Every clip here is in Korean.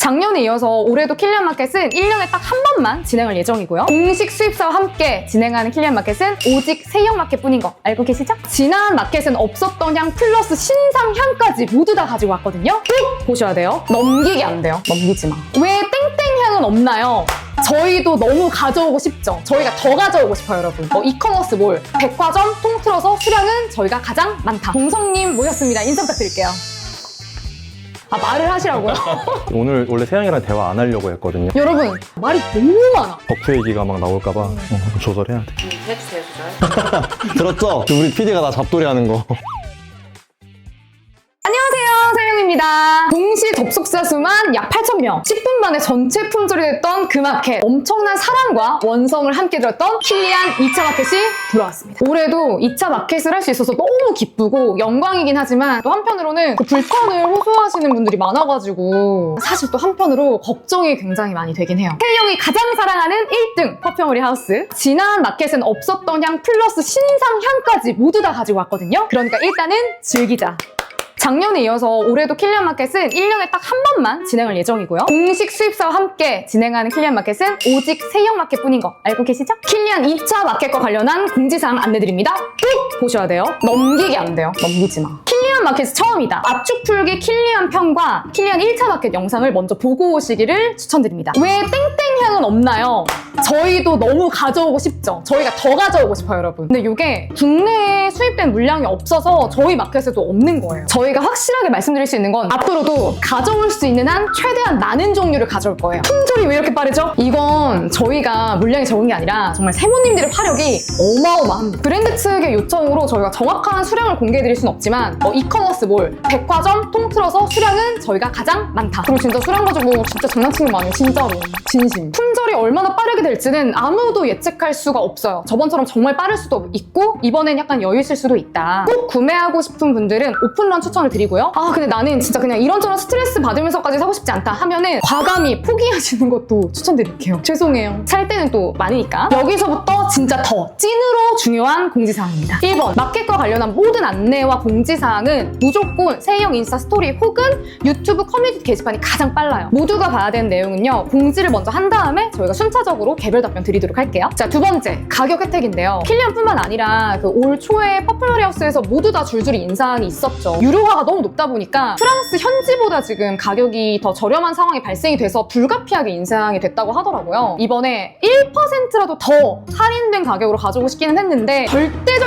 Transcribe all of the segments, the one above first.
작년에 이어서 올해도 킬리안 마켓은 1년에 딱 한 번만 진행할 예정이고요. 공식 수입사와 함께 진행하는 킬리안 마켓은 오직 세형 마켓뿐인 거 알고 계시죠? 지난 마켓은 없었던 향 플러스 신상 향까지 모두 다 가지고 왔거든요. 꼭 보셔야 돼요. 넘기게 안 돼요. 넘기지 마. 왜 땡땡 향은 없나요? 저희도 너무 가져오고 싶죠. 저희가 더 가져오고 싶어요, 여러분. 이커머스 몰, 백화점 통틀어서 수량은 저희가 가장 많다. 동성님 모셨습니다. 인사 부탁드릴게요. 말을 하시라고요? 오늘 원래 세영이랑 대화 안 하려고 했거든요. 여러분, 말이 너무 많아. 버프 얘기가 막 나올까봐 조절해야 돼. 해주세요, 조절. 들었죠? 우리 PD가 나 잡돌이 하는 거. 안녕하세요, 세영입니다. 동시 접속자 수만 약 8,000명. 10분 만에 전체 품절이 됐던 그 마켓. 엄청난 사랑과 원성을 함께 들었던 킬리안 2차 마켓이 돌아왔습니다. 올해도 2차 마켓을 할 수 있어서 너무 기쁘고 영광이긴 하지만 또 한편으로는 그 불편을 호소하시는 분들이 많아가지고 사실 또 한편으로 걱정이 굉장히 많이 되긴 해요. 세영이 가장 사랑하는 1등 퍼퓸머리 하우스. 지난 마켓은 없었던 향 플러스 신상 향까지 모두 다 가지고 왔거든요. 그러니까 일단은 즐기자. 작년에 이어서 올해도 킬리안 마켓은 1년에 딱 한 번만 진행할 예정이고요. 공식 수입사와 함께 진행하는 킬리안 마켓은 오직 세형 마켓뿐인 거 알고 계시죠? 킬리안 2차 마켓과 관련한 공지사항 안내드립니다. 꼭 보셔야 돼요. 넘기게 안 돼요. 넘기지 마. 킬리안 마켓이 처음이다. 압축 풀기 킬리안 편과 킬리안 1차 마켓 영상을 먼저 보고 오시기를 추천드립니다. 왜 땡땡 향은 없나요? 저희도 너무 가져오고 싶죠. 저희가 더 가져오고 싶어요, 여러분. 근데 이게 국내에 수입된 물량이 없어서 저희 마켓에도 없는 거예요. 저희가 확실하게 말씀드릴 수 있는 건 앞으로도 가져올 수 있는 한 최대한 많은 종류를 가져올 거예요. 품절이 왜 이렇게 빠르죠? 이건 저희가 물량이 적은 게 아니라 정말 세모님들의 화력이 어마어마합니다. 브랜드 측의 요청으로 저희가 정확한 수량을 공개해드릴 수는 없지만 이커머스 몰, 백화점 통틀어서 수량은 저희가 가장 많다. 그리고 진짜 수량 가지고 진짜 장난치는 거 아니에요. 진짜로. 진심. 품절이 얼마나 빠르게 될지는 아무도 예측할 수가 없어요. 저번처럼 정말 빠를 수도 있고 이번엔 약간 여유 있을 수도 있다. 꼭 구매하고 싶은 분들은 오픈런 추천을 드리고요. 근데 나는 진짜 그냥 이런저런 스트레스 받으면서까지 사고 싶지 않다 하면은 과감히 포기하시는 것도 추천드릴게요. 죄송해요. 살 때는 또 많으니까. 여기서부터 진짜 더 찐으로 중요한 공지사항입니다. 1번, 마켓과 관련한 모든 안내와 공지사항은 무조건 세형 인스타 스토리 혹은 유튜브 커뮤니티 게시판이 가장 빨라요. 모두가 봐야 되는 내용은요. 공지를 먼저 한 다음에 저희가 순차적으로 개별 답변 드리도록 할게요. 자, 두 번째, 가격 혜택인데요. 킬리안뿐만 아니라 올 초에 퍼퓸머리 하우스에서 모두 다 줄줄이 인상이 있었죠. 유료화가 너무 높다 보니까 프랑스 현지보다 지금 가격이 더 저렴한 상황이 발생이 돼서 불가피하게 인상이 됐다고 하더라고요. 이번에 1%라도 더 할인된 가격으로 가져오고 싶기는 했는데 절대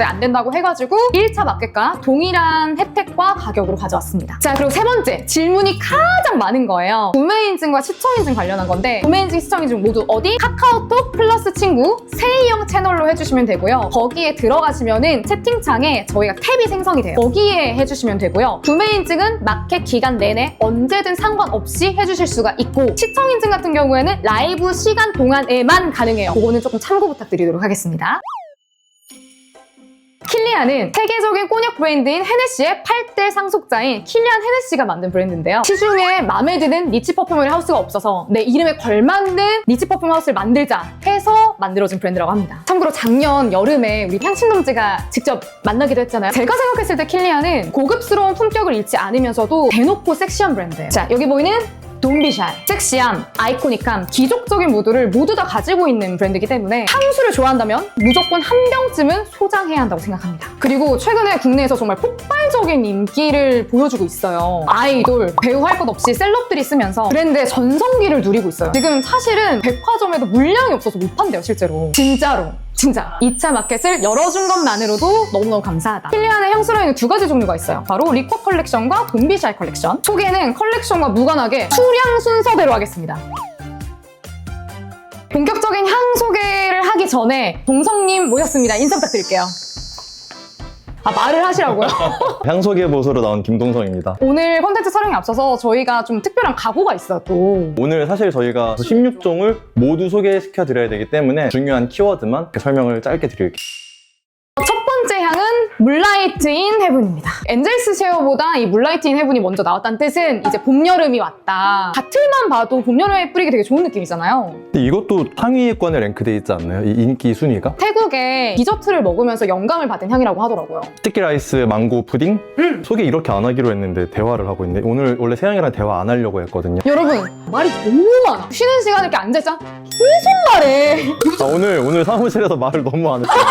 안 된다고 해가지고 1차 마켓과 동일한 혜택과 가격으로 가져왔습니다. 자, 그리고 세 번째, 질문이 가장 많은 거예요. 구매 인증과 시청 인증 관련한 건데 구매 인증, 시청 인증 모두 어디? 카카오톡 플러스 친구 세이형 채널로 해주시면 되고요. 거기에 들어가시면은 채팅창에 저희가 탭이 생성이 돼요. 거기에 해주시면 되고요. 구매 인증은 마켓 기간 내내 언제든 상관없이 해주실 수가 있고 시청 인증 같은 경우에는 라이브 시간 동안에만 가능해요. 그거는 조금 참고 부탁드리도록 하겠습니다. 킬리안은 세계적인 꼬냑 브랜드인 헤네시의 8대 상속자인 킬리안 헤네시가 만든 브랜드인데요. 시중에 마음에 드는 니치 퍼퓸머리 하우스가 없어서 내 이름에 걸맞는 니치 퍼퓸 하우스를 만들자 해서 만들어진 브랜드라고 합니다. 참고로 작년 여름에 우리 향신놈즈가 직접 만나기도 했잖아요. 제가 생각했을 때 킬리안은 고급스러운 품격을 잃지 않으면서도 대놓고 섹시한 브랜드예요. 자, 여기 보이는 돈비샬, 섹시함, 아이코닉함, 기족적인 무드를 모두 다 가지고 있는 브랜드이기 때문에 향수를 좋아한다면 무조건 한 병쯤은 소장해야 한다고 생각합니다. 그리고 최근에 국내에서 정말 폭발적인 인기를 보여주고 있어요. 아이돌, 배우 할 것 없이 셀럽들이 쓰면서 브랜드의 전성기를 누리고 있어요. 지금 사실은 백화점에도 물량이 없어서 못 판대요, 실제로. 진짜로. 진짜 2차 마켓을 열어준 것만으로도 너무너무 감사하다. 킬리안의 향수 라인은 두 가지 종류가 있어요. 바로 리쿼 컬렉션과 돈비샬 컬렉션. 소개는 컬렉션과 무관하게 수량 순서대로 하겠습니다. 본격적인 향 소개를 하기 전에 동성님 모셨습니다. 인사 부탁드릴게요. 말을 하시라고요? 향소개 보소로 나온 김동성입니다. 오늘 콘텐츠 촬영에 앞서서 저희가 좀 특별한 각오가 있어요, 또. 오늘 사실 저희가 16종을 모두 소개시켜 드려야 되기 때문에 중요한 키워드만 설명을 짧게 드릴게요. 첫 번째 향은 물라이트 인 헤븐입니다. 엔젤스 쉐어보다 이 물라이트 인 헤븐이 먼저 나왔다는 뜻은 이제 봄, 여름이 왔다. 바틀만 봐도 봄, 여름에 뿌리기 되게 좋은 느낌이잖아요. 근데 이것도 상위권에 랭크돼 있지 않나요? 이 인기 순위가? 태국의 디저트를 먹으면서 영감을 받은 향이라고 하더라고요. 스티키 라이스 망고 푸딩? 소개 이렇게 안 하기로 했는데 대화를 하고 있네. 오늘 원래 세영이랑 대화 안 하려고 했거든요. 여러분, 말이 너무 많아. 쉬는 시간에 이렇게 앉아있잖아. 계속 말해. 오늘 사무실에서 말을 너무 안 했어요.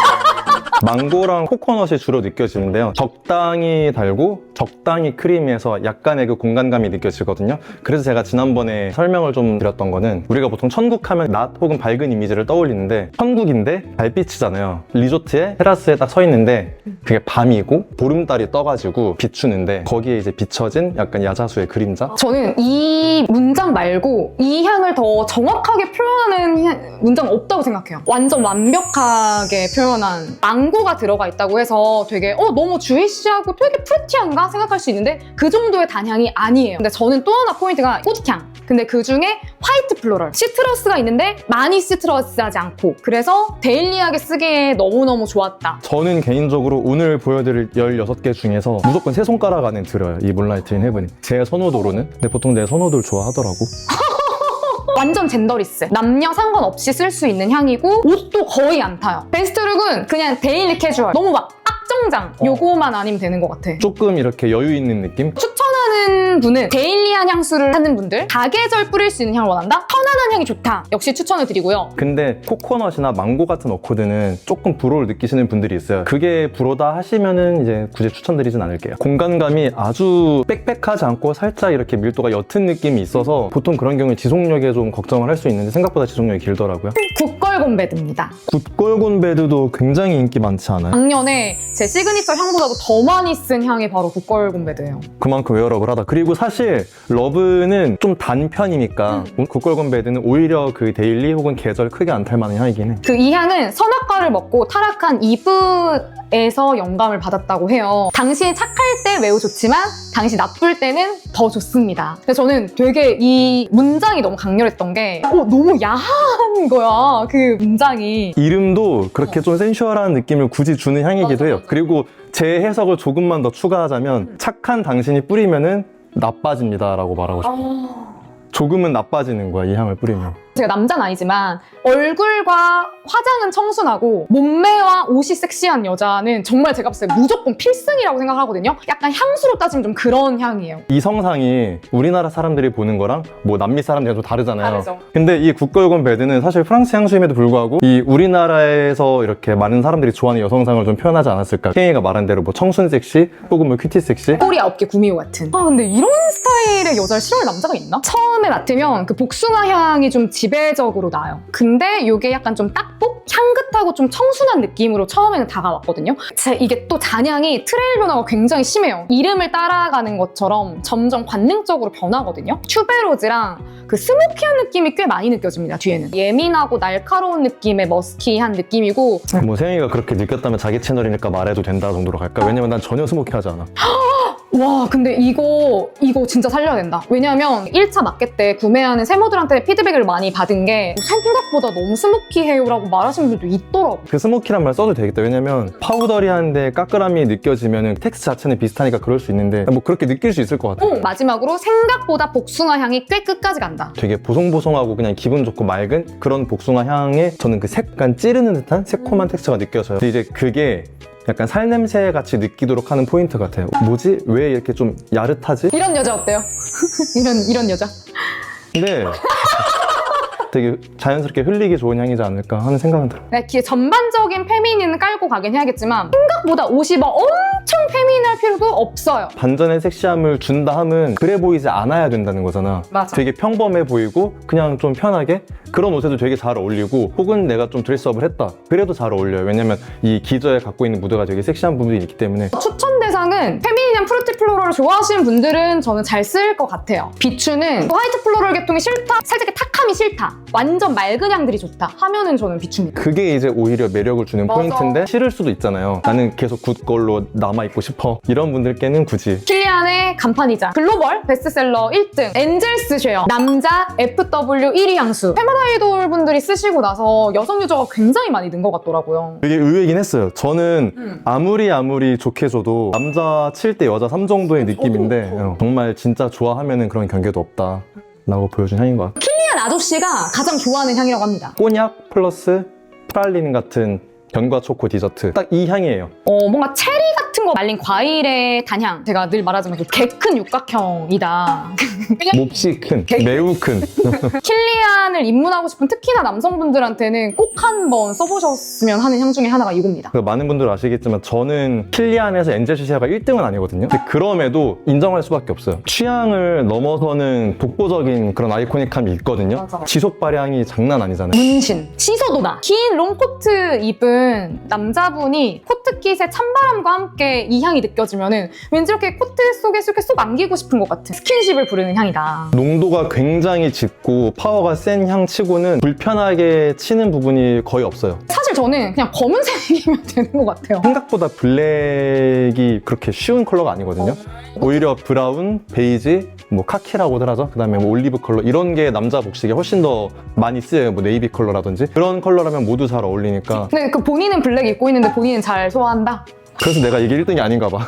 망고랑 코코넛이 주로 느껴지는데요. 적당히 달고 적당히 크리미해서 약간의 그 공간감이 느껴지거든요. 그래서 제가 지난번에 설명을 좀 드렸던 거는 우리가 보통 천국하면 낮 혹은 밝은 이미지를 떠올리는데 천국인데 달빛이잖아요. 리조트에 테라스에 딱 서 있는데 그게 밤이고 보름달이 떠가지고 비추는데 거기에 이제 비춰진 약간 야자수의 그림자? 저는 이 문장 말고 이 향을 더 정확하게 표현하는 문장 없다고 생각해요. 완전 완벽하게 표현한 망고가 들어가 있다고 해서 되게 너무 주이시하고 되게 프루티한가 생각할 수 있는데 그 정도의 단향이 아니에요. 근데 저는 또 하나 포인트가 꽃향. 근데 그 중에 화이트 플로럴. 시트러스가 있는데 많이 시트러스하지 않고 그래서 데일리하게 쓰기에 너무너무 좋았다. 저는 개인적으로 오늘 보여드릴 16개 중에서 무조건 세 손가락 안에 들어요. 이 문라이트 인 헤븐이. 제 선호도로는. 근데 보통 내 선호도를 좋아하더라고. 완전 젠더리스. 남녀 상관없이 쓸 수 있는 향이고 옷도 거의 안 타요. 베스트 룩은 그냥 데일리 캐주얼. 너무 막 악정장 요거만 아니면 되는 것 같아. 조금 이렇게 여유 있는 느낌? 추천하는 분은 데일리한 향수를 찾는 분들, 사계절 뿌릴 수 있는 향을 원한다? 편안한 향이 좋다. 역시 추천을 드리고요. 근데 코코넛이나 망고 같은 어코드는 조금 불호를 느끼시는 분들이 있어요. 그게 불호다 하시면은 이제 굳이 추천드리진 않을게요. 공간감이 아주 빽빽하지 않고 살짝 이렇게 밀도가 옅은 느낌이 있어서 보통 그런 경우에 지속력에 좀 걱정을 할 수 있는데 생각보다 지속력이 길더라고요. 굿걸곤베드입니다. 굿골곤베드도 굉장히 인기 많지 않아요? 작년에 제 시그니처 향보다도 더 많이 쓴 향이 바로 굿걸곤베드예요. 그만큼 웨어러블 하다. 그리고 사실 러브는 좀 단 편이니까 굿골곤베드는 오히려 그 데일리 혹은 계절 크게 안 탈만한 향이긴 해. 그 이 향은 선악과를 먹고 타락한 이브에서 영감을 받았다고 해요. 당신이 착할 때 매우 좋지만 당신 나쁠 때는 더 좋습니다. 그래서 저는 되게 이 문장이 너무 강렬했던 게 너무 야한 거야. 그 문장이. 이름도 그렇게 좀 센슈얼한 느낌을 굳이 주는 향이기도 해요. 그리고 제 해석을 조금만 더 추가하자면 착한 당신이 뿌리면은 나빠집니다 라고 말하고 싶어요. 조금은 나빠지는 거야, 이 향을 뿌리면. 제가 남자는 아니지만 얼굴과 화장은 청순하고 몸매와 옷이 섹시한 여자는 정말 제가 봤을 때 무조건 필승이라고 생각하거든요. 약간 향수로 따지면 좀 그런 향이에요. 이성상이 우리나라 사람들이 보는 거랑 뭐 남미 사람들이랑 좀 다르잖아요. 다르죠. 근데 이 굿걸곤베드는 사실 프랑스 향수임에도 불구하고 이 우리나라에서 이렇게 많은 사람들이 좋아하는 여성상을 좀 표현하지 않았을까. 케이가 말한 대로 뭐 청순 섹시 혹은 뭐 큐티 섹시. 꼬리 9개 구미호 같은. 근데 이런 스타일의 여자를 싫어할 남자가 있나? 처음에 맡으면 그 복숭아 향이 좀 지배적으로 나요. 근데 이게 약간 좀 딱복? 향긋하고 좀 청순한 느낌으로 처음에는 다가왔거든요. 이게 또 잔향이 트레일 변화가 굉장히 심해요. 이름을 따라가는 것처럼 점점 관능적으로 변하거든요. 튜베로즈랑 그 스모키한 느낌이 꽤 많이 느껴집니다, 뒤에는. 예민하고 날카로운 느낌의 머스키한 느낌이고. 뭐 세영이가 그렇게 느꼈다면 자기 채널이니까 말해도 된다 정도로 갈까? 왜냐면 난 전혀 스모키하지 않아. 와, 근데 이거 진짜 살려야 된다. 왜냐면 1차 마켓 때 구매하는 세모들한테 피드백을 많이 받은 게 생각보다 너무 스모키해요라고 말하시는 분들도 있더라고. 그 스모키란 말 써도 되겠다. 왜냐면 파우더리한데 까끌함이 느껴지면은 텍스트 자체는 비슷하니까 그럴 수 있는데 뭐 그렇게 느낄 수 있을 것 같아. 마지막으로 생각보다 복숭아 향이 꽤 끝까지 간다. 되게 보송보송하고 그냥 기분 좋고 맑은 그런 복숭아 향에 저는 그 약간 찌르는 듯한 새콤한 텍스처가 느껴져요. 근데 이제 그게 약간 살냄새 같이 느끼도록 하는 포인트 같아요. 뭐지? 왜 이렇게 좀 야릇하지? 이런 여자 어때요? 이런 여자. 근데 되게 자연스럽게 흘리기 좋은 향이지 않을까 하는 생각은 들어요. 네, 전반적인 페미닌은 깔고 가긴 해야겠지만 생각보다 옷이 막 엄청 페미닌할 필요도 없어요. 반전의 섹시함을 준다 함은 그래 보이지 않아야 된다는 거잖아. 맞아. 되게 평범해 보이고 그냥 좀 편하게 그런 옷에도 되게 잘 어울리고 혹은 내가 좀 드레스업을 했다. 그래도 잘 어울려요. 왜냐면 이 기저에 갖고 있는 무드가 되게 섹시한 부분이 있기 때문에. 추천 대상은 향은 페미닌한 프루티 플로럴을 좋아하시는 분들은 저는 잘 쓸 것 같아요. 비추는 화이트 플로럴 계통이 싫다, 살짝 탁함이 싫다, 완전 맑은 향들이 좋다 하면은 저는 비추입니다. 그게 이제 오히려 매력을 주는 맞아. 포인트인데 싫을 수도 있잖아요. 나는 계속 굿 걸로 남아있고 싶어. 이런 분들께는 굳이. 킬리안의 간판이자 글로벌 베스트셀러 1등 엔젤스 쉐어 남자 FW 1위 향수. 페마 아이돌 분들이 쓰시고 나서 여성 유저가 굉장히 많이 는 것 같더라고요. 되게 의외이긴 했어요. 저는 아무리 좋게 줘도 남자 7대 여자 3 정도의 느낌인데 정말 진짜 좋아하면은 그런 경계도 없다 라고 보여준 향인 것 같아요. 킬리안 아저씨가 가장 좋아하는 향이라고 합니다. 꼬냑 플러스 프랄린 같은 견과 초코 디저트 딱 이 향이에요. 뭔가 체리 같은 거 말린 과일의 단향. 제가 늘 말하지만 개 큰 육각형이다. 몹시 큰, 매우 큰. 킬리안을 입문하고 싶은 특히나 남성분들한테는 꼭 한번 써보셨으면 하는 향 중에 하나가 이겁니다. 많은 분들 아시겠지만 저는 킬리안에서 엔젤시샤가 1등은 아니거든요. 근데 그럼에도 인정할 수밖에 없어요. 취향을 넘어서는 독보적인 그런 아이코닉함이 있거든요. 맞아. 지속 발향이 장난 아니잖아요. 문신, 시소도나 긴 롱코트 입은 남자분이 코트깃의 찬바람과 함께 이 향이 느껴지면은 왠지 이렇게 코트 속에 이렇게 쏙 안기고 싶은 것 같은 스킨십을 부르는 향이다. 농도가 굉장히 짙고 파워가 센 향치고는 불편하게 치는 부분이 거의 없어요. 사실 저는 그냥 검은색이면 되는 것 같아요. 생각보다 블랙이 그렇게 쉬운 컬러가 아니거든요. 오히려 브라운, 베이지, 뭐 카키라고들 하죠. 그 다음에 뭐 올리브 컬러 이런 게 남자 복식에 훨씬 더 많이 쓰여요. 뭐 네이비 컬러라든지 그런 컬러라면 모두 잘 어울리니까. 근데 그 본인은 블랙 입고 있는데 본인은 잘 소화한다? 그래서 내가 이게 1등이 아닌가 봐.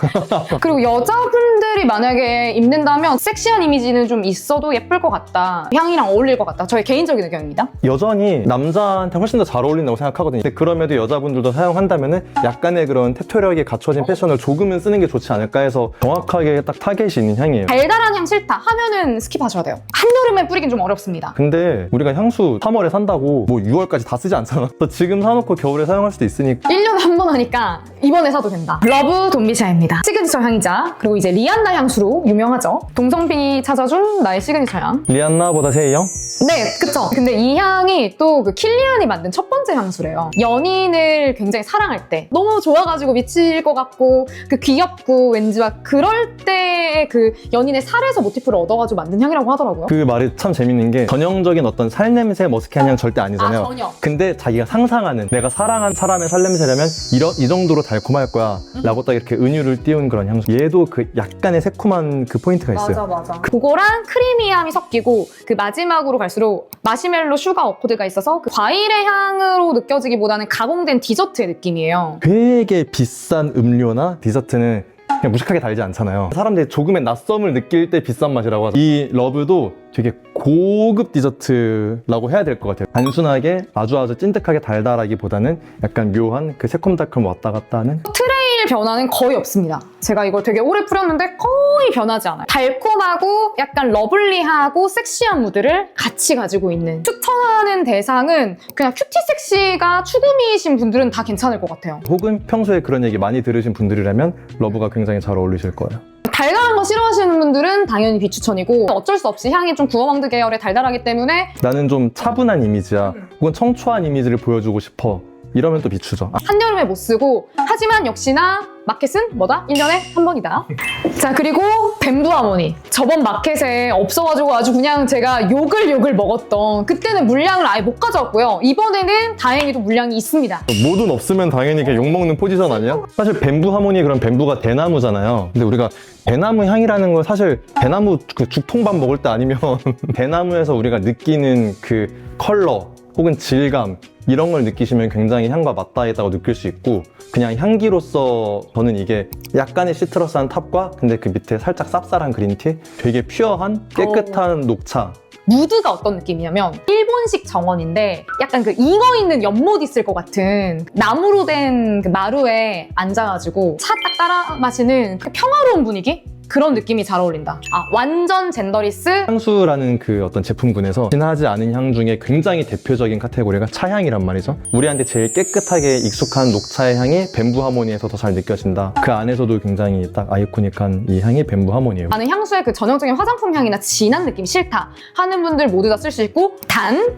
그리고 여자분들이 만약에 입는다면 섹시한 이미지는 좀 있어도 예쁠 것 같다. 향이랑 어울릴 것 같다. 저의 개인적인 의견입니다. 여전히 남자한테 훨씬 더 잘 어울린다고 생각하거든요. 근데 그럼에도 여자분들도 사용한다면은 약간의 그런 테토력이 갖춰진 패션을 조금은 쓰는 게 좋지 않을까 해서 정확하게 딱 타겟이 있는 향이에요. 달달한 향 싫다 하면은 스킵하셔야 돼요. 한여름에 뿌리긴 좀 어렵습니다. 근데 우리가 향수 3월에 산다고 뭐 6월까지 다 쓰지 않잖아. 그래서 지금 사놓고 겨울에 사용할 수도 있으니까. 1년에 한 번 하니까 이번에 사도 된다. 러브 돈비샤입니다. 시그니처 향이자 그리고 이제 리안나 향수로 유명하죠. 동성빈이 찾아준 나의 시그니처 향. 리안나보다 세이형? 네, 그쵸. 근데 이 향이 또 그 킬리안이 만든 첫 번째 향수래요. 연인을 굉장히 사랑할 때 너무 좋아가지고 미칠 것 같고 그 귀엽고 왠지 막 그럴 때 그 연인의 살에서 모티프를 얻어가지고 만든 향이라고 하더라고요. 그 말이 참 재밌는 게 전형적인 어떤 살냄새 머스키한 향 절대 아니잖아요. 전혀. 근데 자기가 상상하는 내가 사랑한 사람의 살냄새라면 이 정도로 달콤할 거야 라고 딱 이렇게 은유를 띄운 그런 향수. 얘도 그 약간의 새콤한 그 포인트가 있어요. 맞아. 그거랑 크리미함이 섞이고 그 마지막으로 갈수록 마시멜로 슈가 어코드가 있어서 그 과일의 향으로 느껴지기보다는 가공된 디저트의 느낌이에요. 되게 비싼 음료나 디저트는 그냥 무식하게 달지 않잖아요. 사람들이 조금의 낯섦을 느낄 때 비싼 맛이라고 하죠. 이 러브도 되게 고급 디저트라고 해야 될 것 같아요. 단순하게 아주 찐득하게 달달하기보다는 약간 묘한 그 새콤달콤 왔다 갔다 하는. 트레일 변화는 거의 없습니다. 제가 이걸 되게 오래 뿌렸는데 거의 변하지 않아요. 달콤하고 약간 러블리하고 섹시한 무드를 같이 가지고 있는. 추천하는 대상은 그냥 큐티 섹시가 추구미이신 분들은 다 괜찮을 것 같아요. 혹은 평소에 그런 얘기 많이 들으신 분들이라면 러브가 굉장히 잘 어울리실 거예요. 달달한 거 싫어하시는 분들은 당연히 비추천이고 어쩔 수 없이 향이 좀 구워망드 계열의 달달하기 때문에 나는 좀 차분한 이미지야 혹은 청초한 이미지를 보여주고 싶어 이러면 또 비추죠. 한여름에 못 쓰고 하지만 역시나 마켓은 뭐다? 1년에 한 번이다. 자, 그리고 뱀부 하모니. 저번 마켓에 없어가지고 아주 그냥 제가 욕을 먹었던 그때는 물량을 아예 못 가져왔고요. 이번에는 다행히도 물량이 있습니다. 뭐든 없으면 당연히 그냥 욕먹는 포지션 아니야? 사실 뱀부 하모니 그럼 뱀부가 대나무잖아요. 근데 우리가 대나무 향이라는 걸 사실 대나무 그 죽통밥 먹을 때 아니면 대나무에서 우리가 느끼는 그 컬러 혹은 질감 이런 걸 느끼시면 굉장히 향과 맞닿아있다고 느낄 수 있고 그냥 향기로서 저는 이게 약간의 시트러스한 탑과 근데 그 밑에 살짝 쌉쌀한 그린티 되게 퓨어한 깨끗한 녹차 무드가 어떤 느낌이냐면 일본식 정원인데 약간 그 익어있는 연못 있을 것 같은 나무로 된 그 마루에 앉아가지고 차 딱 따라 마시는 그 평화로운 분위기? 그런 느낌이 잘 어울린다. 완전 젠더리스. 향수라는 그 어떤 제품군에서 진하지 않은 향 중에 굉장히 대표적인 카테고리가 차향이란 말이죠. 우리한테 제일 깨끗하게 익숙한 녹차의 향이 뱀부 하모니에서 더 잘 느껴진다. 그 안에서도 굉장히 딱 아이코닉한 이 향이 뱀부 하모니예요. 나는 향수의 그 전형적인 화장품 향이나 진한 느낌이 싫다 하는 분들 모두 다 쓸 수 있고 단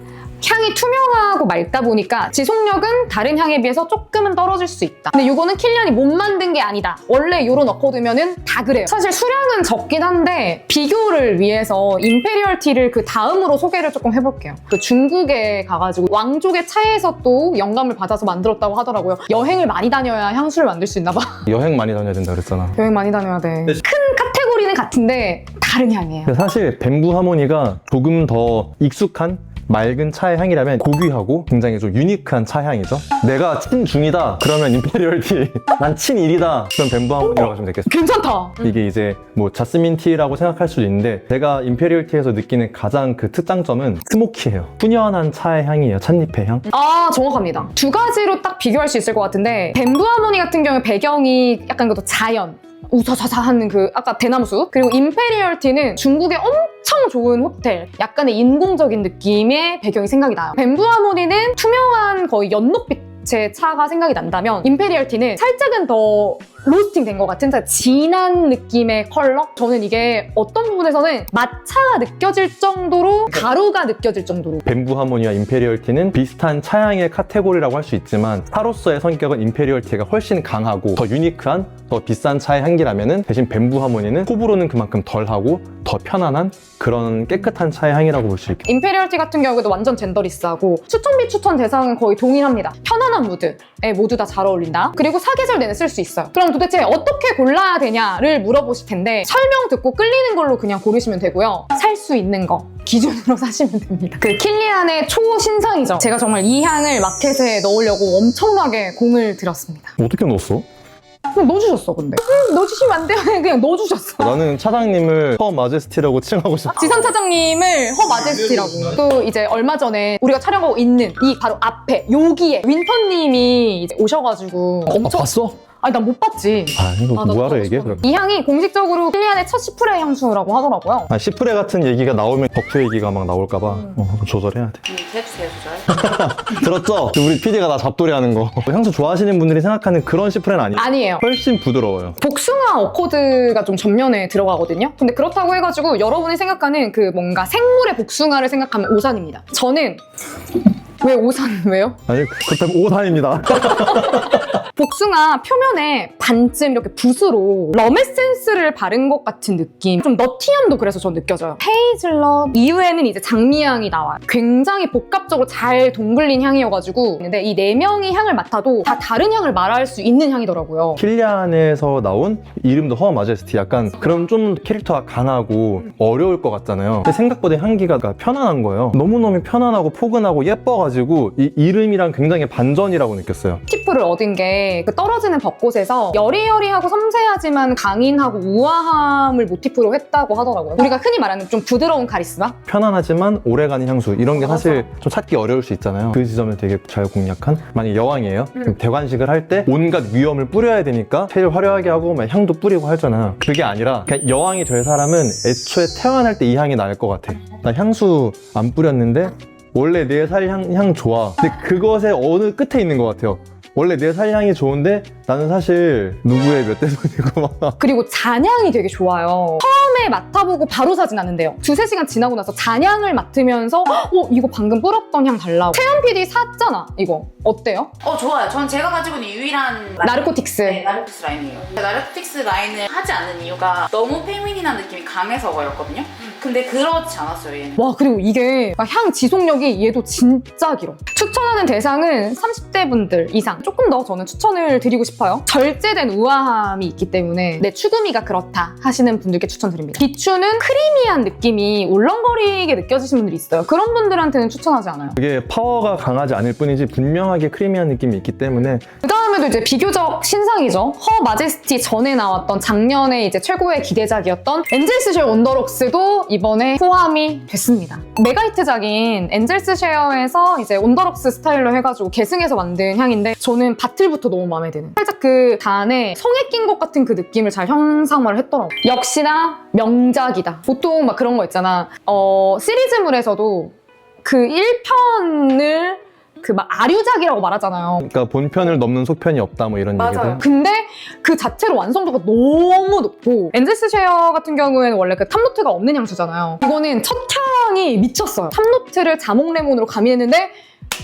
향이 투명하고 맑다 보니까 지속력은 다른 향에 비해서 조금은 떨어질 수 있다. 근데 이거는 킬리안이 못 만든 게 아니다. 원래 요런 어코드면은 다 그래요. 사실 수량은 적긴 한데 비교를 위해서 임페리얼 티를 그 다음으로 소개를 조금 해볼게요. 그 중국에 가가지고 왕족의 차에서 또 영감을 받아서 만들었다고 하더라고요. 여행을 많이 다녀야 향수를 만들 수 있나 봐. 여행 많이 다녀야 된다 그랬잖아. 여행 많이 다녀야 돼. 큰 카테고리는 같은데 다른 향이에요. 근데 사실 뱀부 하모니가 조금 더 익숙한 맑은 차의 향이라면 고귀하고 굉장히 좀 유니크한 차 향이죠. 내가 친중이다 그러면 임페리얼 티, 난 친일이다 그럼 뱀부 하모니라고 하시면 되겠습니다. 괜찮다. 이게 이제 뭐 자스민 티라고 생각할 수도 있는데 제가 임페리얼 티에서 느끼는 가장 그 특장점은 스모키해요. 훈연한 차의 향이에요. 찻잎의 향. 아, 정확합니다. 두 가지로 딱 비교할 수 있을 것 같은데 뱀부 하모니 같은 경우에 배경이 약간 그것도 자연 우사사사 하는 그 아까 대나무숲, 그리고 임페리얼 티는 중국의 엄청 좋은 호텔, 약간의 인공적인 느낌의 배경이 생각이 나요. 뱀부 하모니는 투명한 거의 연녹빛의 차가 생각이 난다면 임페리얼 티는 살짝은 더 로스팅 된 것 같은 진한 느낌의 컬러? 저는 이게 어떤 부분에서는 mat차가 느껴질 정도로 가루가 느껴질 정도로 뱀부 하모니와 임페리얼 티는 비슷한 차향의 카테고리라고 할 수 있지만 차로서의 성격은 임페리얼 티가 훨씬 강하고 더 유니크한 더 비싼 차의 향기라면은 대신 뱀부 하모니는 호불호는 그만큼 덜하고 더 편안한 그런 깨끗한 차의 향이라고 볼 수 있겠죠. 임페리얼 티 같은 경우에도 완전 젠더리스하고 추천비 추천 대상은 거의 동일합니다. 편안한 무드에 모두 다 잘 어울린다. 그리고 사계절 내내 쓸 수 있어요. 그럼 도대체 어떻게 골라야 되냐를 물어보실 텐데 설명 듣고 끌리는 걸로 그냥 고르시면 되고요. 살 수 있는 거 기준으로 사시면 됩니다. 그 킬리안의 초신상이죠. 제가 정말 이 향을 마켓에 넣으려고 엄청나게 공을 들였습니다. 어떻게 넣었어? 그냥 넣어주셨어, 근데. 넣어주시면 안 돼요. 그냥 넣어주셨어. 나는 차장님을 허 마제스티라고 칭하고 싶어. 지선 차장님을 허 마제스티라고. 또 이제 얼마 전에 우리가 촬영하고 있는 이 바로 앞에 여기에 윈터님이 이제 오셔가지고 엄청 봤어? 아니 난 못 봤지. 이거 나 뭐하러 보고 얘기해? 싶었는데. 그럼. 이 향이 공식적으로 킬리안의 첫 시프레 향수라고 하더라고요. 시프레 같은 얘기가 나오면 버프 얘기가 막 나올까봐 조절해야 돼. 해주세요, 조절. 들었죠? 우리 PD가 나 잡돌이 하는 거. 향수 좋아하시는 분들이 생각하는 그런 시프레는 아니에요. 아니에요. 훨씬 부드러워요. 복숭아 어코드가 좀 전면에 들어가거든요. 근데 그렇다고 해가지고 여러분이 생각하는 그 뭔가 생물의 복숭아를 생각하면 오산입니다. 저는 왜 오산 왜요? 아니 그렇다면 오다입니다. 복숭아 표면에 반쯤 이렇게 붓으로 럼 에센스를 바른 것 같은 느낌, 좀 너티함도 그래서 전 느껴져요. 헤이즐넛 이후에는 이제 장미향이 나와요. 굉장히 복합적으로 잘 동글린 향이어가지고 근데 이 4명이 향을 맡아도 다 다른 향을 말할 수 있는 향이더라고요. 킬리안에서 나온 이름도 허 마제스티 약간 그럼 좀 캐릭터가 강하고 어려울 것 같잖아요. 근데 생각보다 향기가 편안한 거예요. 너무너무 편안하고 포근하고 예뻐가지고 이 이름이랑 굉장히 반전이라고 느꼈어요. 팁을 얻은 게 그 떨어지는 벚꽃에서 여리여리하고 섬세하지만 강인하고 우아함을 모티프로 했다고 하더라고요. 우리가 흔히 말하는 좀 부드러운 카리스마? 편안하지만 오래가는 향수 이런 게 사실 좀 찾기 어려울 수 있잖아요. 그 지점을 되게 잘 공략한. 만약 여왕이에요. 그럼 대관식을 할 때 온갖 위험을 뿌려야 되니까 제일 화려하게 하고 막 향도 뿌리고 하잖아요. 그게 아니라 그냥 여왕이 될 사람은 애초에 태어날 때 이 향이 날 것 같아. 나 향수 안 뿌렸는데 원래 내 살 향 좋아. 근데 그것의 어느 끝에 있는 것 같아요. 원래 내 살향이 좋은데 나는 사실 누구의 몇 대 손이고 막. 그리고 잔향이 되게 좋아요. 처음에 맡아보고 바로 사진 않는데요. 2-3시간 지나고 나서 잔향을 맡으면서 이거 방금 뿌렸던 향 달라고. 태연 PD 샀잖아, 이거. 어때요? 좋아요. 전 제가 가지고 있는 유일한 나르코틱스. 네, 나르코틱스 라인이에요. 나르코틱스 라인을 하지 않는 이유가 너무 페미닌한 느낌이 강해서였거든요. 근데 그렇지 않았어요, 얘는. 와, 그리고 이게 향 지속력이 얘도 진짜 길어. 추천하는 대상은 30대 분들 이상. 조금 더 저는 추천을 드리고 싶어요. 절제된 우아함이 있기 때문에 내 추구미가 그렇다 하시는 분들께 추천드립니다. 비추는 크리미한 느낌이 울렁거리게 느껴지시는 분들이 있어요. 그런 분들한테는 추천하지 않아요. 그게 파워가 강하지 않을 뿐이지 분명하게 크리미한 느낌이 있기 때문에. 그 다음에도 이제 비교적 신상이죠. 허 마제스티 전에 나왔던 작년에 이제 최고의 기대작이었던 엔젤스 쉐어 온더럭스도 이번에 포함이 됐습니다. 메가히트작인 엔젤스 쉐어에서 이제 온더럭스 스타일로 해가지고 계승해서 만든 향인데 저는 바틀부터 너무 마음에 드는. 살짝 그 단에 성에 낀 것 같은 그 느낌을 잘 형상화를 했더라고요. 역시나 명작이다. 보통 막 그런 거 있잖아. 시리즈물에서도 그 1편을 그 막 아류작이라고 말하잖아요. 그러니까 본편을 넘는 속편이 없다 뭐 이런 얘기들. 근데 그 자체로 완성도가 너무 높고 엔젤스 쉐어 같은 경우에는 원래 그 탑노트가 없는 향수잖아요. 이거는 첫 향이 미쳤어요. 탑노트를 자몽 레몬으로 가미했는데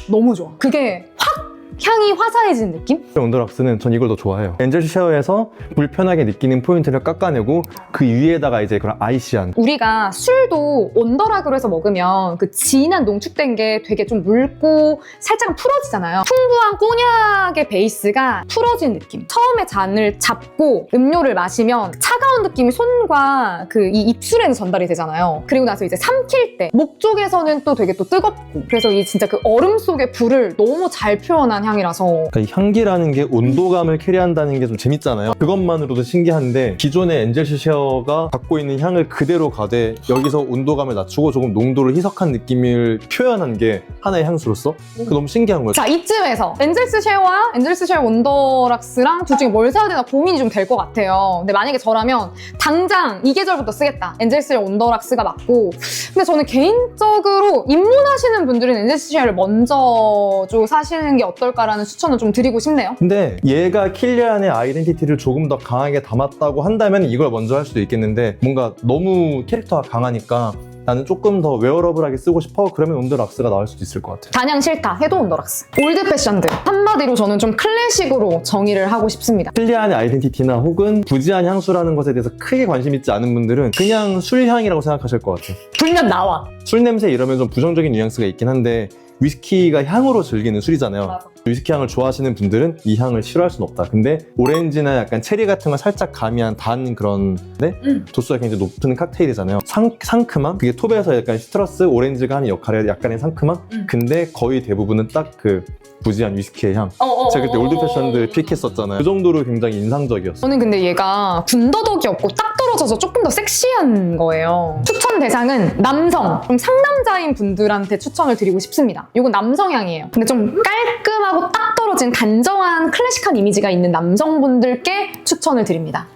너무 좋아. 그게 확 향이 화사해지는 느낌? 온더락스는 전 이걸 더 좋아해요. 엔젤 쉐어에서 불편하게 느끼는 포인트를 깎아내고 그 위에다가 이제 그런 아이시한 우리가 술도 온더락으로 해서 먹으면 그 진한 농축된 게 되게 좀 묽고 살짝 풀어지잖아요. 풍부한 꼬냑의 베이스가 풀어진 느낌. 처음에 잔을 잡고 음료를 마시면 차가운 느낌이 손과 그 이 입술에는 전달이 되잖아요. 그리고 나서 이제 삼킬 때 목 쪽에서는 또 되게 또 뜨겁고 그래서 이 진짜 그 얼음 속의 불을 너무 잘 표현한 향이라서 그러니까 이 향기라는 게 온도감을 캐리한다는 게 좀 재밌잖아요. 그것만으로도 신기한데 기존의 엔젤 쉐어가 갖고 있는 향을 그대로 가되 여기서 온도감을 낮추고 조금 농도를 희석한 느낌을 표현한 게 하나의 향수로서 그게 너무 신기한 거예요. 자, 이쯤에서 엔젤스 쉐어와 엔젤스 쉐어 온더락스랑 둘 중에 뭘 사야 되나 고민이 좀 될 것 같아요. 근데 만약에 저라면 당장 이 계절부터 쓰겠다. 엔젤스 쉐어 온더락스가 맞고 근데 저는 개인적으로 입문하시는 분들은 엔젤스 쉐어를 먼저 좀 사시는 게 어떨까라는 추천을 좀 드리고 싶네요. 근데 얘가 킬리안의 아이덴티티를 조금 더 강하게 담았다고 한다면 이걸 먼저 할 수도 있겠는데 뭔가 너무 캐릭터가 강하니까 나는 조금 더 웨어러블하게 쓰고 싶어 그러면 온더락스가 나올 수도 있을 것 같아요. 단양 싫다 해도 온더락스. 올드 패션드. 한마디로 저는 좀 클래식으로 정의를 하고 싶습니다. 킬리안의 아이덴티티나 혹은 부지한 향수라는 것에 대해서 크게 관심 있지 않은 분들은 그냥 술향이라고 생각하실 것 같아요. 불면 나와. 술 냄새 이러면 좀 부정적인 뉘앙스가 있긴 한데 위스키가 향으로 즐기는 술이잖아요. 맞아. 위스키 향을 좋아하시는 분들은 이 향을 싫어할 수는 없다. 근데 오렌지나 약간 체리 같은 걸 살짝 가미한 단 그런 도수가 굉장히 높은 칵테일이잖아요. 상큼함? 그게 톱에서 약간 시트러스, 오렌지가 하는 역할의 약간의 상큼함? 근데 거의 대부분은 딱 그 부지한 위스키의 향. 제가 그때 올드 패션드 픽했었잖아요. 그 정도로 굉장히 인상적이었어요. 저는 근데 얘가 군더더기 없고 딱 떨어져서 조금 더 섹시한 거예요. 추천 대상은 남성, 좀 상남자인 분들한테 추천을 드리고 싶습니다. 이건 남성향이에요. 근데 좀 깔끔하고 딱 떨어진 단정한 클래식한 이미지가 있는 남성분들께 추천을 드립니다.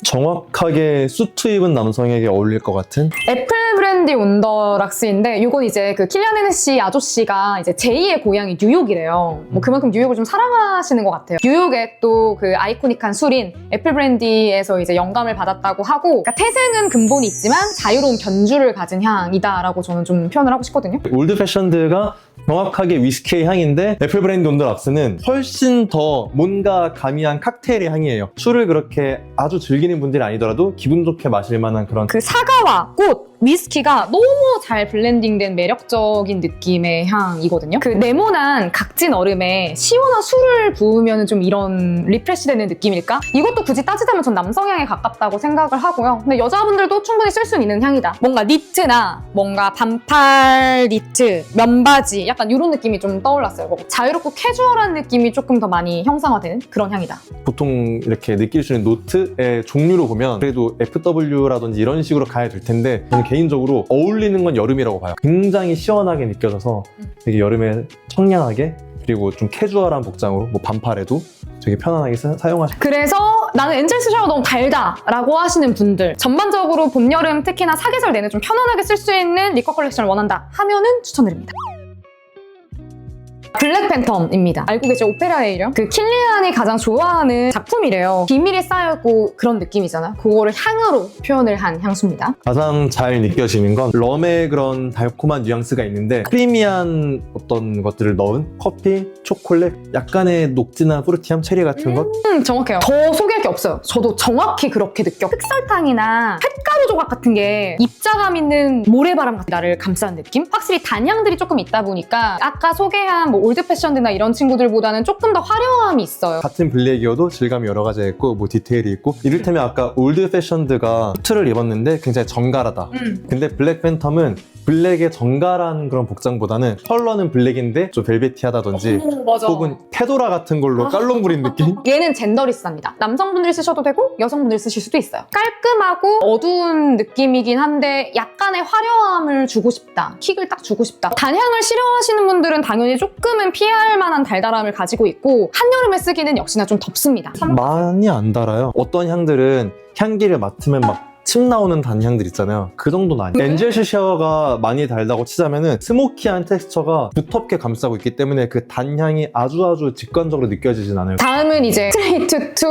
정확하게 수트 입은 남성에게 어울릴 것 같은? 애플 브랜디 온더락스인데 이건 이제 그 킬리안 헤네시 아저씨가 이제 제2의 고향이 뉴욕이래요. 뭐 그만큼 뉴욕을 좀 사랑하시는 것 같아요. 뉴욕의 또 그 아이코닉한 술인 애플 브랜디에서 이제 영감을 받았다고 하고 그러니까 태생은 근본이 있지만 자유로운 변주를 가진 향이다라고 저는 좀 표현을 하고 싶거든요. 올드 패션드가 정확하게 위스키의 향인데 애플 브랜디 온더락스는 훨씬 더 뭔가 가미한 칵테일의 향이에요. 술을 그렇게 아주 즐기는 분들이 아니더라도 기분 좋게 마실 만한 그런 그 사과와 꽃, 위스키가 너무 잘 블렌딩된 매력적인 느낌의 향이거든요. 그 네모난 각진 얼음에 시원한 술을 부으면 좀 이런 리프레시 되는 느낌일까? 이것도 굳이 따지자면 전 남성향에 가깝다고 생각을 하고요. 근데 여자분들도 충분히 쓸 수 있는 향이다. 뭔가 니트나 뭔가 반팔 니트, 면바지 약간 이런 느낌이 좀 떠올랐어요. 뭐 자유롭고 캐주얼한 느낌이 조금 더 많이 형상화되는 그런 향이다. 보통 이렇게 느낄 수 있는 노트의 종류로 보면 그래도 FW라든지 이런 식으로 가야 될 텐데 저는 개인적으로 어울리는 건 여름이라고 봐요. 굉장히 시원하게 느껴져서 되게 여름에 청량하게 그리고 좀 캐주얼한 복장으로 뭐 반팔에도 되게 편안하게 사용하시고 그래서 나는 엔젤스 샤워 너무 달다 라고 하시는 분들 전반적으로 봄, 여름 특히나 사계절 내내 좀 편안하게 쓸 수 있는 리커 컬렉션을 원한다 하면은 추천드립니다. 블랙팬텀입니다. 알고 계시죠? 오페라의 이름? 그 킬리안이 가장 좋아하는 작품이래요. 비밀이 쌓여있고 그런 느낌이잖아요. 그거를 향으로 표현을 한 향수입니다. 가장 잘 느껴지는 건 럼의 그런 달콤한 뉘앙스가 있는데 크리미한 어떤 것들을 넣은 커피, 초콜릿, 약간의 녹진한 프루티함, 체리 같은 것 정확해요. 더 소개할 게 없어요. 저도 정확히 그렇게 느껴. 흑설탕이나 햇가루 조각 같은 게 입자감 있는 모래바람 같은 나를 감싸는 느낌? 확실히 단향들이 조금 있다 보니까 아까 소개한 뭐 올드 패션드나 이런 친구들보다는 조금 더 화려함이 있어요. 같은 블랙이어도 질감이 여러 가지가 있고 뭐 디테일이 있고 이를테면 아까 올드 패션드가 수트를 입었는데 굉장히 정갈하다. 근데 블랙 팬텀은 블랙의 정갈한 그런 복장보다는 컬러는 블랙인데 좀 벨베티하다든지 맞아. 혹은 페도라 같은 걸로 깔롱 부린 느낌? 얘는 젠더리스합니다. 남성분들이 쓰셔도 되고 여성분들이 쓰실 수도 있어요. 깔끔하고 어두운 느낌이긴 한데 약간의 화려함을 주고 싶다. 킥을 딱 주고 싶다. 단향을 싫어하시는 분들은 당연히 조금은 피할 만한 달달함을 가지고 있고 한여름에 쓰기는 역시나 좀 덥습니다. 많이 안 달아요. 어떤 향들은 향기를 맡으면 막 침 나오는 단향들 있잖아요. 그 정도는 아니에요. 엔젤 슈셔가 많이 달다고 치자면은 스모키한 텍스처가 두텁게 감싸고 있기 때문에 그 단향이 아주 직관적으로 느껴지진 않아요. 다음은 이제 스트레이트 투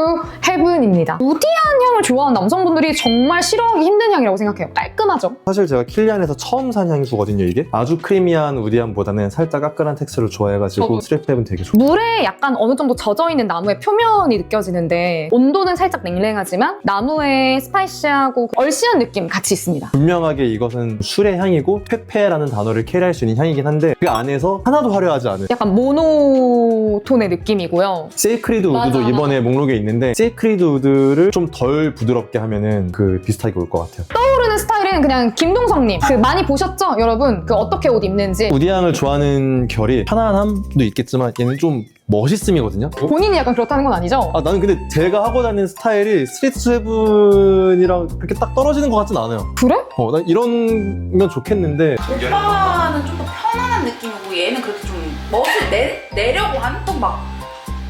헤븐입니다. 우디한 향을 좋아하는 남성분들이 정말 싫어하기 힘든 향이라고 생각해요. 깔끔하죠? 사실 제가 킬리안에서 처음 산 향수거든요, 이게. 아주 크리미한 우디안보다는 살짝 까끌한 텍스처를 좋아해가지고 스트레이트 헤븐 되게 좋아요. 물에 약간 어느 정도 젖어있는 나무의 표면이 느껴지는데 온도는 살짝 냉랭하지만 나무의 스파이시하고 얼씨한 느낌 같이 있습니다. 분명하게 이것은 술의 향이고 페페라는 단어를 캐리할 수 있는 향이긴 한데 그 안에서 하나도 화려하지 않은 약간 모노톤의 느낌이고요. 세이크리드 우드도 맞아. 이번에 목록에 있는데 세이크리드 우드를 좀 덜 부드럽게 하면은 그 비슷하게 올 것 같아요. 떠오르는 스타일은 그냥 김동성님 그 많이 보셨죠? 여러분 그 어떻게 옷 입는지 우디향을 좋아하는 결이 편안함도 있겠지만 얘는 좀 멋있음이거든요. 본인이 약간 그렇다는 건 아니죠? 아, 나는 근데 제가 하고 다니는 스타일이 스트리트 세븐이랑 그렇게 딱 떨어지는 것 같진 않아요. 그래? 난 이러면 좋겠는데 오빠는 좀 더 편안한 느낌이고 얘는 그렇게 좀 멋을 내려고 하는 또 막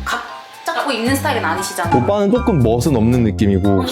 각 잡고 입는 스타일은 아니시잖아. 오빠는 조금 멋은 없는 느낌이고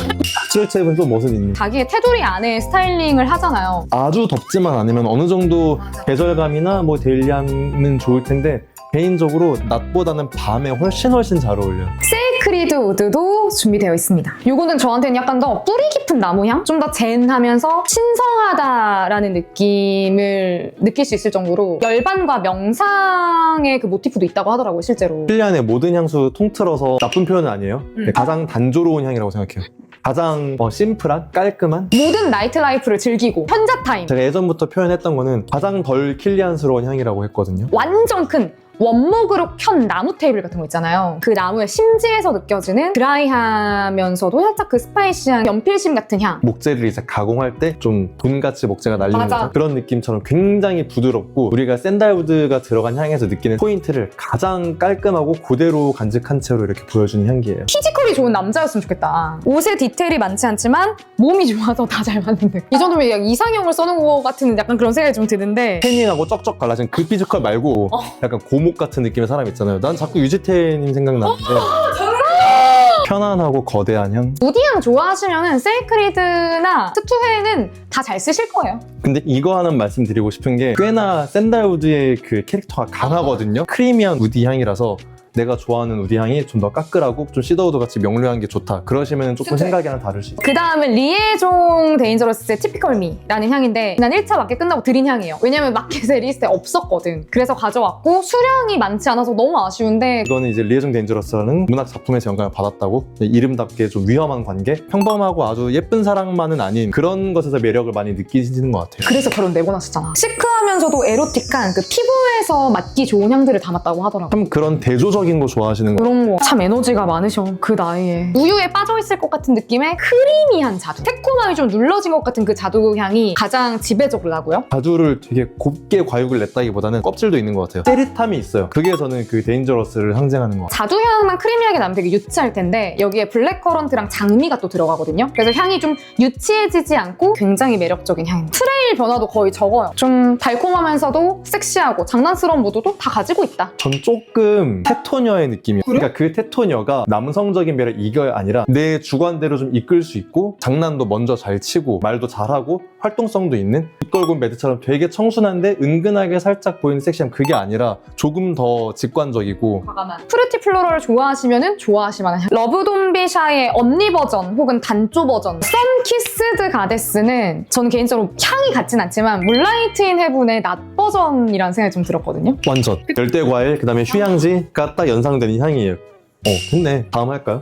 스트리트 세븐은 또 멋은 있는. 자기의 테두리 안에 스타일링을 하잖아요. 아주 덥지만 않으면 어느 정도 맞아. 계절감이나 뭐 데일리함은 좋을 텐데 개인적으로 낮보다는 밤에 훨씬 잘 어울려요. 세이크리드 우드도 준비되어 있습니다. 요거는 저한테는 약간 더 뿌리 깊은 나무향? 좀 더 젠하면서 신성하다라는 느낌을 느낄 수 있을 정도로 열반과 명상의 그 모티프도 있다고 하더라고요, 실제로. 킬리안의 모든 향수 통틀어서 나쁜 표현은 아니에요. 가장 단조로운 향이라고 생각해요. 가장 심플한, 깔끔한. 모든 나이트 라이프를 즐기고 현자 타임. 제가 예전부터 표현했던 거는 가장 덜 킬리안스러운 향이라고 했거든요. 완전 큰 원목으로 켠 나무 테이블 같은 거 있잖아요. 그 나무의 심지에서 느껴지는 드라이하면서도 살짝 그 스파이시한 연필심 같은 향. 목재를 이제 가공할 때 좀 돈같이 목재가 날리는 맞아. 거죠. 그런 느낌처럼 굉장히 부드럽고 우리가 샌달우드가 들어간 향에서 느끼는 포인트를 가장 깔끔하고 그대로 간직한 채로 이렇게 보여주는 향기예요. 피지컬이 좋은 남자였으면 좋겠다. 옷에 디테일이 많지 않지만 몸이 좋아서 다 잘 맞는 느낌. 이 정도면 약간 이상형을 써놓은 것 같은 약간 그런 생각이 좀 드는데 태닝하고 쩍쩍 갈라진 그 피지컬 말고 약간 고목 같은 느낌의 사람 있잖아요. 난 자꾸 유지태님 생각나는데 편안하고 거대한 향. 우디향 좋아하시면 세이크리드나 스투헤는 다 잘 쓰실 거예요. 근데 이거 하나 말씀드리고 싶은 게 꽤나 샌달우드의 그 캐릭터가 강하거든요. 크리미한 우디 향이라서 내가 좋아하는 우디 향이 좀 더 까끌하고 좀 시더우드 같이 명료한 게 좋다. 그러시면 조금 생각이 하나 다를 수 있어요. 그 다음은 리에종 데인저러스의 티피컬 미라는 향인데 난 1차 마켓 끝나고 드린 향이에요. 왜냐면 마켓에 리스트에 없었거든. 그래서 가져왔고 수량이 많지 않아서 너무 아쉬운데 이거는 이제 리에종 데인저러스라는 문학 작품에서 영감을 받았다고 이름답게 좀 위험한 관계? 평범하고 아주 예쁜 사랑만은 아닌 그런 것에서 매력을 많이 느끼시는 것 같아요. 그래서 결혼 내고 나셨잖아. 시크하면서도 에로틱한 그 피부에서 맡기 좋은 향들을 담았다고 하더라고. 참 그런 대조적인 거 좋아하시는 거. 그런 거 참 에너지가 많으셔. 그 나이에 우유에 빠져있을 것 같은 느낌의 크리미한 자두, 새콤함이 좀 눌러진 것 같은 그 자두 향이 가장 지배적으로 나고요. 자두를 되게 곱게 과육을 냈다기보다는 껍질도 있는 것 같아요. 짜릿함이 있어요. 그게 저는 그 데인저러스를 상징하는 것 같아요. 자두 향만 크리미하게 나면 되게 유치할 텐데 여기에 블랙커런트랑 장미가 또 들어가거든요. 그래서 향이 좀 유치해지지 않고 굉장히 매력적인 향입니다. 트레일 변화도 거의 적어요. 좀 달콤하면서도 섹시하고 장난스러운 무드도 다 가지고 있다. 전 조금 테토녀의 느낌이에요. 그러니까 그 테토녀가 남성적인 매력 이게 아니라 내 주관대로 좀 이끌 수 있고 장난도 먼저 잘 치고 말도 잘하고 활동성도 있는 굿걸군 매드처럼 되게 청순한데 은근하게 살짝 보이는 섹시함 그게 아니라 조금 더 직관적이고 과감한 프루티 플로럴 좋아하시면 좋아하실 만한 향. 러브돈비샤의 언니 버전 혹은 단조 버전 썬키스드 가데스는 저는 개인적으로 향이 같진 않지만 물라이트 인 헤븐의 낮 버전이라는 생각이 좀 들었거든요. 완전 열대과일 그다음에 휴양지가 딱 연상되는 향이에요. 됐네. 다음 할까요?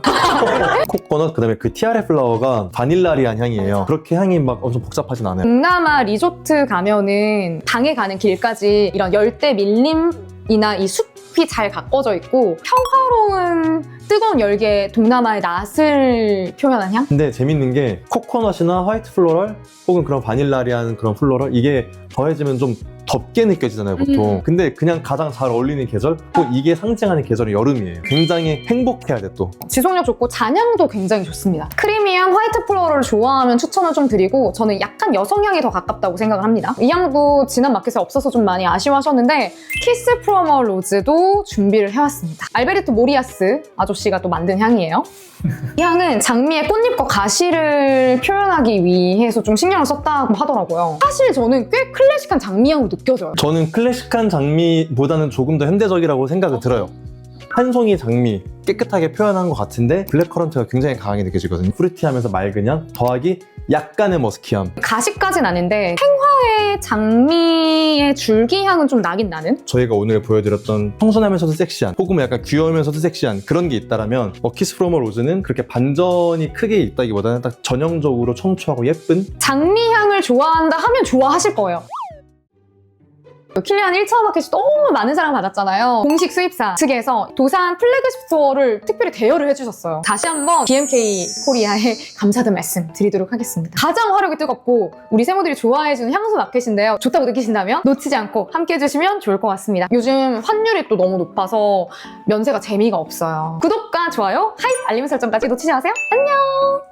코코넛 그다음에 그 티아레 플라워가 바닐라리한 향이에요. 그렇게 향이 막 엄청 복잡하진 않아요. 동남아 리조트 가면은 방에 가는 길까지 이런 열대 밀림이나 이 숲이 잘 가꿔져 있고 평화로운 뜨거운 열기의 동남아의 낯을 표현한 향? 근데 재밌는 게 코코넛이나 화이트 플로럴 혹은 그런 바닐라리한 그런 플로럴 이게 더해지면 좀 덥게 느껴지잖아요, 보통. 근데 그냥 가장 잘 어울리는 계절, 또 이게 상징하는 계절은 여름이에요. 굉장히 행복해야 돼, 또. 지속력 좋고 잔향도 굉장히 좋습니다. 크리미한 화이트 플로어를 좋아하면 추천을 좀 드리고 저는 약간 여성향이 더 가깝다고 생각을 합니다. 이 향도 지난 마켓에 없어서 좀 많이 아쉬워하셨는데 키스 프로머 로즈도 준비를 해왔습니다. 알베르토 모리아스 아저씨가 또 만든 향이에요. 이 향은 장미의 꽃잎과 가시를 표현하기 위해서 좀 신경을 썼다고 하더라고요. 사실 저는 꽤 클래식한 장미향으로 느껴져요. 저는 클래식한 장미보다는 조금 더 현대적이라고 생각이 들어요. 한 송이 장미 깨끗하게 표현한 것 같은데 블랙커런트가 굉장히 강하게 느껴지거든요. 프루티하면서 맑은 향 더하기 약간의 머스키함. 가시까진 아닌데 생화의 장미의 줄기향은 좀 나긴 나는? 저희가 오늘 보여드렸던 청순하면서도 섹시한 혹은 약간 귀여우면서도 섹시한 그런 게 있다라면 키스 프로머 로즈는 그렇게 반전이 크게 있다기보다는 딱 전형적으로 청초하고 예쁜 장미향을 좋아한다 하면 좋아하실 거예요. 킬리안 1차 마켓이 너무 많은 사랑을 받았잖아요. 공식 수입사 측에서 도산 플래그십 스토어를 특별히 대여를 해주셨어요. 다시 한번 BMK 코리아에 감사의 말씀 드리도록 하겠습니다. 가장 화력이 뜨겁고 우리 세모들이 좋아해주는 향수 마켓인데요. 좋다고 느끼신다면 놓치지 않고 함께 해주시면 좋을 것 같습니다. 요즘 환율이 또 너무 높아서 면세가 재미가 없어요. 구독과 좋아요, 하이프 알림 설정까지 놓치지 마세요. 안녕!